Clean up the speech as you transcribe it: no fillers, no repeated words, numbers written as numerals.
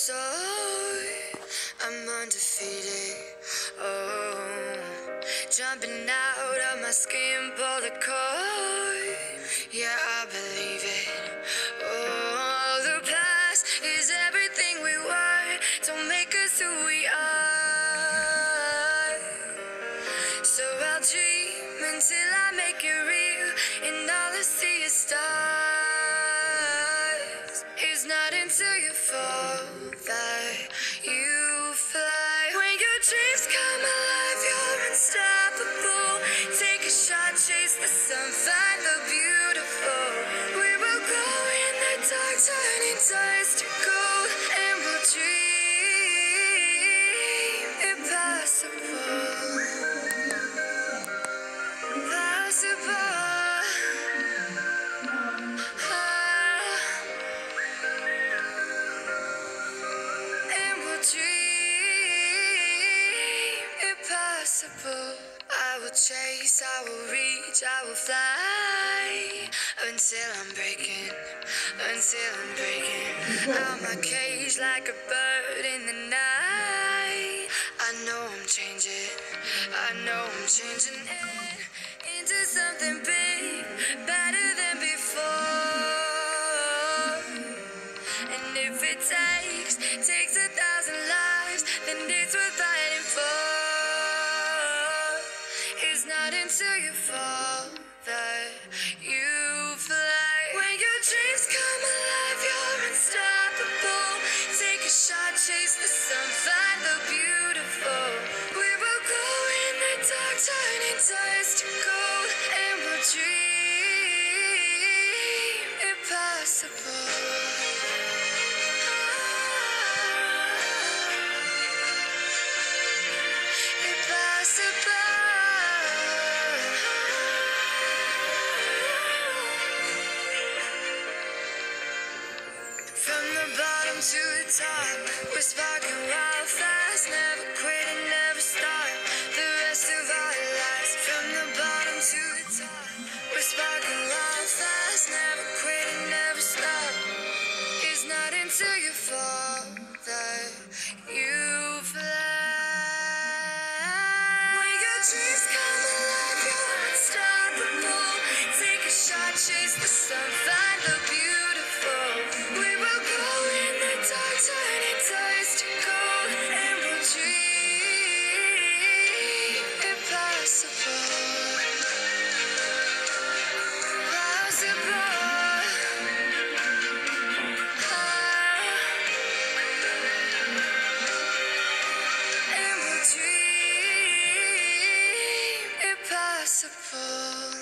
So I'm undefeated. Oh, jumping out of my skin, pull the cord. Yeah, I believe it. Oh, the past is everything we were. Don't make us who we are. So I'll dream until I make it real, and all I see is stars. It's not until you fall that you fly. When your dreams come alive, you're unstoppable. Take a shot, chase the sun, find the beautiful. We will go in the dark, turning dust to gold, and we'll dream impossible. I will chase, I will reach, I will fly until I'm breaking out my cage like a bird in the night. I know I'm changing into something big, better than before. And if it takes 1,000 lives, then it's worth fighting for. It's not until you fall that you fly. When your dreams come alive, you're unstoppable. Take a shot, chase the sun, find the beautiful. We will go in the dark, turning dust to gold, and we'll dream impossible. To the top, we're sparking wild fast, never quit and never stop. The rest of our lives, from the bottom to the top, we're sparking wild fast, never quit and never stop. It's not until you fall that you fly. When your dreams come alive, you're unstoppable. Take a shot, chase the sun, find the beautiful. We will go in the dark, turning dust to gold, and we'll dream impossible. And we'll dream impossible.